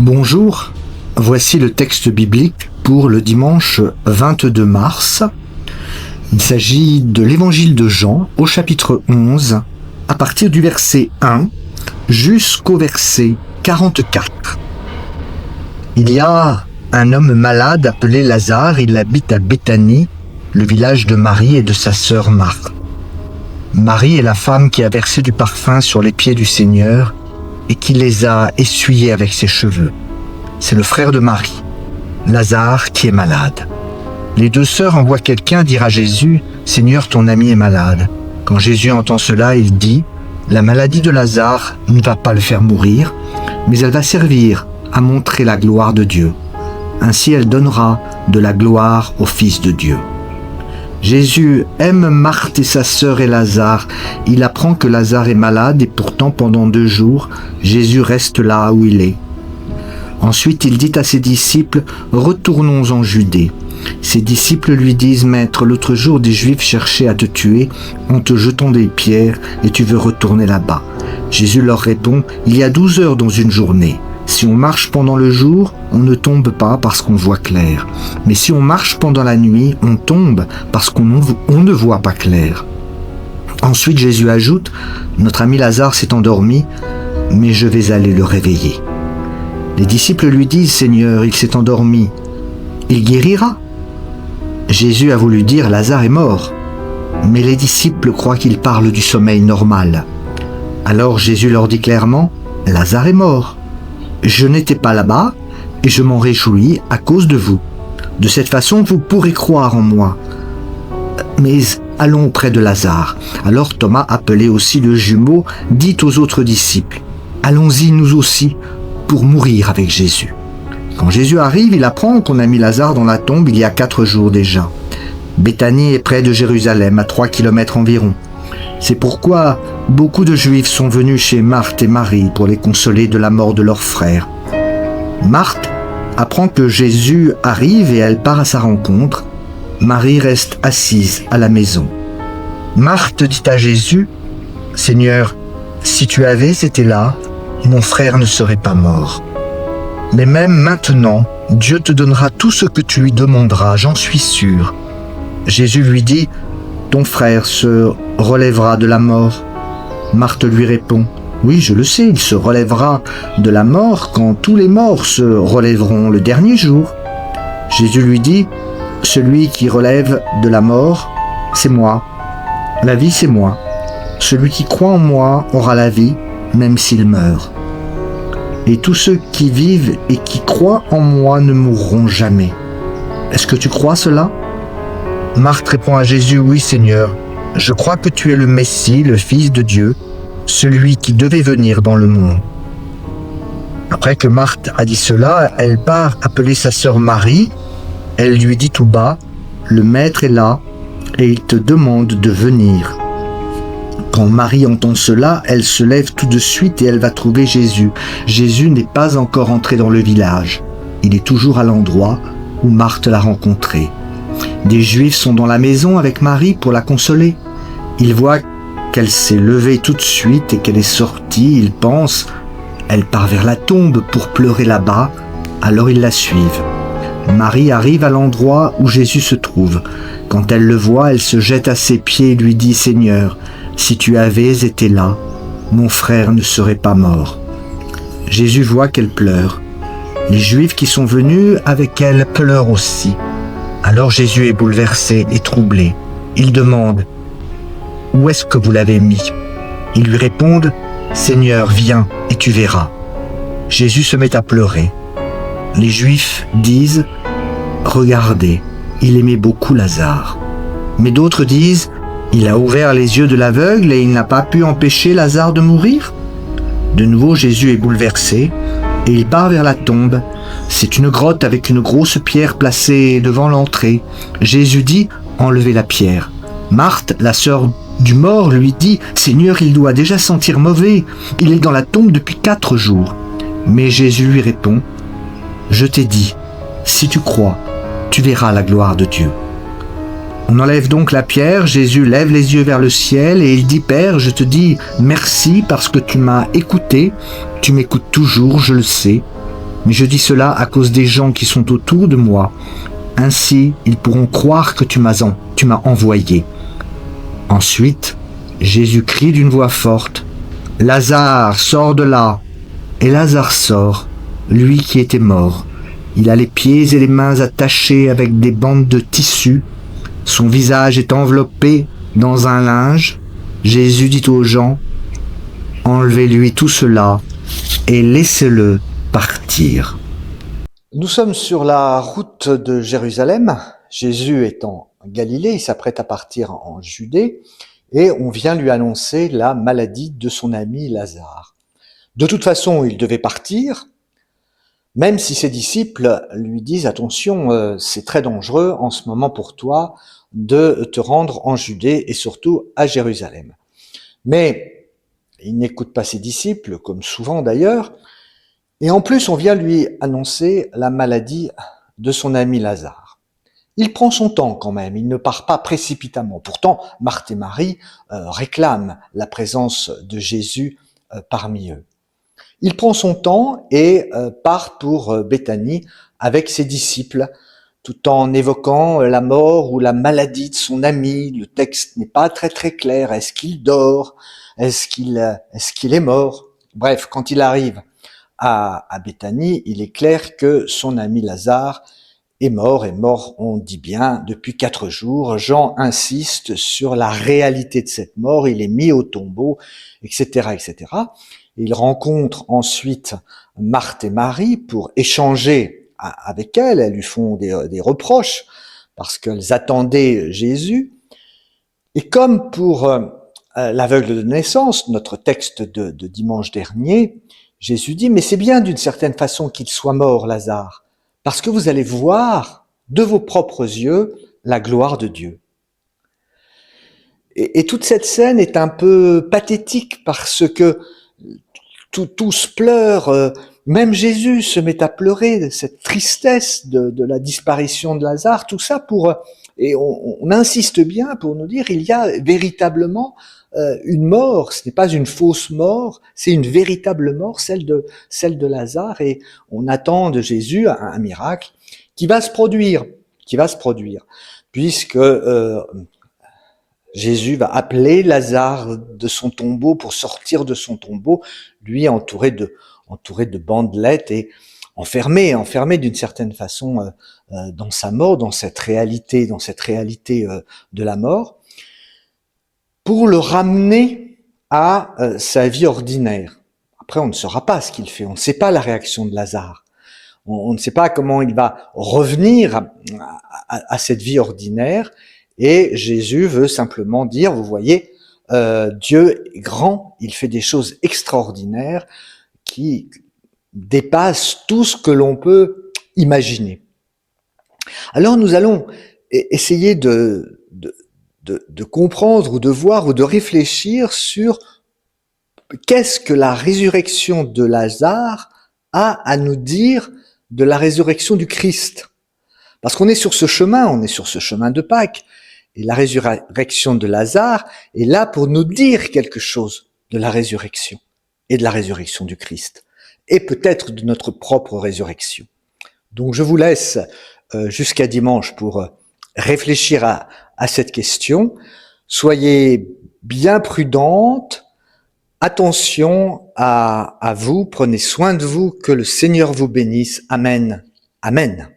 Bonjour, voici le texte biblique pour le dimanche 22 mars. Il s'agit de l'évangile de Jean au chapitre 11, à partir du verset 1 jusqu'au verset 44. Il y a un homme malade appelé Lazare, il habite à Béthanie, le village de Marie et de sa sœur Marthe. Marie est la femme qui a versé du parfum sur les pieds du Seigneur et qui les a essuyés avec ses cheveux. C'est le frère de Marie, Lazare, qui est malade. Les deux sœurs envoient quelqu'un dire à Jésus « Seigneur, ton ami est malade ». Quand Jésus entend cela, il dit « La maladie de Lazare ne va pas le faire mourir, mais elle va servir à montrer la gloire de Dieu. Ainsi elle donnera de la gloire au Fils de Dieu ». Jésus aime Marthe et sa sœur et Lazare. Il apprend que Lazare est malade et pourtant pendant 2 jours, Jésus reste là où il est. Ensuite, il dit à ses disciples « Retournons en Judée ». Ses disciples lui disent « Maître, l'autre jour des Juifs cherchaient à te tuer en te jetant des pierres et tu veux retourner là-bas ». Jésus leur répond « Il y a 12 heures dans une journée. Si on marche pendant le jour, on ne tombe pas parce qu'on voit clair. Mais si on marche pendant la nuit, on tombe parce qu'on ne voit pas clair. » Ensuite, Jésus ajoute « Notre ami Lazare s'est endormi, mais je vais aller le réveiller. » Les disciples lui disent « Seigneur, il s'est endormi. Il guérira ?» Jésus a voulu dire « Lazare est mort ». Mais les disciples croient qu'il parle du sommeil normal. Alors Jésus leur dit clairement « Lazare est mort. Je n'étais pas là-bas et je m'en réjouis à cause de vous. De cette façon, vous pourrez croire en moi. Mais allons auprès de Lazare. » Alors Thomas, appelé aussi le jumeau, dit aux autres disciples « Allons-y nous aussi pour mourir avec Jésus. » Quand Jésus arrive, il apprend qu'on a mis Lazare dans la tombe il y a 4 jours déjà. Béthanie est près de Jérusalem, à 3 kilomètres environ. C'est pourquoi beaucoup de Juifs sont venus chez Marthe et Marie pour les consoler de la mort de leur frère. Marthe apprend que Jésus arrive et elle part à sa rencontre. Marie reste assise à la maison. Marthe dit à Jésus « Seigneur, si tu avais été là, mon frère ne serait pas mort. Mais même maintenant, Dieu te donnera tout ce que tu lui demanderas, j'en suis sûr. » Jésus lui dit « Ton frère se relèvera de la mort. » Marthe lui répond « Oui, je le sais, il se relèvera de la mort quand tous les morts se relèveront le dernier jour. » Jésus lui dit « Celui qui relève de la mort, c'est moi. La vie, c'est moi. Celui qui croit en moi aura la vie, même s'il meurt. Et tous ceux qui vivent et qui croient en moi ne mourront jamais. Est-ce que tu crois cela ?» Marthe répond à Jésus « Oui, Seigneur, je crois que tu es le Messie, le Fils de Dieu, celui qui devait venir dans le monde. » Après que Marthe a dit cela, elle part appeler sa sœur Marie. Elle lui dit tout bas « Le Maître est là et il te demande de venir. » Quand Marie entend cela, elle se lève tout de suite et elle va trouver Jésus. Jésus n'est pas encore entré dans le village. Il est toujours à l'endroit où Marthe l'a rencontré. Des Juifs sont dans la maison avec Marie pour la consoler. Ils voient qu'elle s'est levée tout de suite et qu'elle est sortie. Ils pensent, elle part vers la tombe pour pleurer là-bas, alors ils la suivent. Marie arrive à l'endroit où Jésus se trouve. Quand elle le voit, elle se jette à ses pieds et lui dit « Seigneur, si tu avais été là, mon frère ne serait pas mort. » Jésus voit qu'elle pleure. Les Juifs qui sont venus avec elle pleurent aussi. Alors Jésus est bouleversé et troublé. Il demande « Où est-ce que vous l'avez mis ?» Ils lui répondent « Seigneur, viens et tu verras. » Jésus se met à pleurer. Les Juifs disent « Regardez, il aimait beaucoup Lazare. » Mais d'autres disent « Il a ouvert les yeux de l'aveugle et il n'a pas pu empêcher Lazare de mourir ?» De nouveau, Jésus est bouleversé et il part vers la tombe. C'est une grotte avec une grosse pierre placée devant l'entrée. Jésus dit « Enlevez la pierre. » Marthe, la sœur du mort, lui dit « Seigneur, il doit déjà sentir mauvais. Il est dans la tombe depuis 4 jours. » Mais Jésus lui répond « Je t'ai dit, si tu crois, tu verras la gloire de Dieu. » On enlève donc la pierre, Jésus lève les yeux vers le ciel et il dit « Père, je te dis merci parce que tu m'as écouté, tu m'écoutes toujours, je le sais. mais je dis cela à cause des gens qui sont autour de moi. Ainsi, ils pourront croire que tu m'as envoyé. » Ensuite, Jésus crie d'une voix forte, « Lazare, sors de là !» Et Lazare sort, lui qui était mort. Il a les pieds et les mains attachés avec des bandes de tissu. Son visage est enveloppé dans un linge. Jésus dit aux gens, « Enlevez-lui tout cela et laissez-le partir. » Nous sommes sur la route de Jérusalem. Jésus est en Galilée, il s'apprête à partir en Judée et on vient lui annoncer la maladie de son ami Lazare. De toute façon, il devait partir, même si ses disciples lui disent « Attention, c'est très dangereux en ce moment pour toi de te rendre en Judée et surtout à Jérusalem. » Mais il n'écoute pas ses disciples, comme souvent d'ailleurs, et en plus on vient lui annoncer la maladie de son ami Lazare. Il prend son temps quand même, il ne part pas précipitamment. Pourtant, Marthe et Marie réclament la présence de Jésus parmi eux. Il prend son temps et part pour Béthanie avec ses disciples, tout en évoquant la mort ou la maladie de son ami. Le texte n'est pas très clair. Est-ce qu'il dort? Est-ce qu'il est mort? Bref, quand il arrive à Béthanie, il est clair que son ami Lazare est mort, on dit bien, depuis 4 jours. Jean insiste sur la réalité de cette mort, il est mis au tombeau, etc., etc. Il rencontre ensuite Marthe et Marie pour échanger avec elles lui font des reproches parce qu'elles attendaient Jésus. Et comme pour l'aveugle de naissance, notre texte de dimanche dernier, Jésus dit « Mais c'est bien d'une certaine façon qu'il soit mort, Lazare, parce que vous allez voir de vos propres yeux la gloire de Dieu. » Et toute cette scène est un peu pathétique parce que tous pleurent, même Jésus se met à pleurer, cette tristesse de la disparition de Lazare, tout ça et on insiste bien pour nous dire il y a véritablement une mort, ce n'est pas une fausse mort, c'est une véritable mort, celle de Lazare, et on attend de Jésus un miracle qui va se produire, puisque Jésus va appeler Lazare de son tombeau pour sortir de son tombeau, lui entouré de bandelettes et enfermé d'une certaine façon dans sa mort, dans cette réalité de la mort, pour le ramener à sa vie ordinaire. Après, on ne saura pas ce qu'il fait, on ne sait pas la réaction de Lazare. On ne sait pas comment il va revenir à cette vie ordinaire. Et Jésus veut simplement dire, vous voyez, Dieu est grand, il fait des choses extraordinaires qui dépassent tout ce que l'on peut imaginer. Alors nous allons essayer de comprendre ou de voir ou de réfléchir sur qu'est-ce que la résurrection de Lazare a à nous dire de la résurrection du Christ. Parce qu'on est sur ce chemin de Pâques. Et la résurrection de Lazare est là pour nous dire quelque chose de la résurrection et de la résurrection du Christ. Et peut-être de notre propre résurrection. Donc je vous laisse jusqu'à dimanche pour réfléchir à cette question. Soyez bien prudentes. Attention à vous. Prenez soin de vous. Que le Seigneur vous bénisse. Amen. Amen.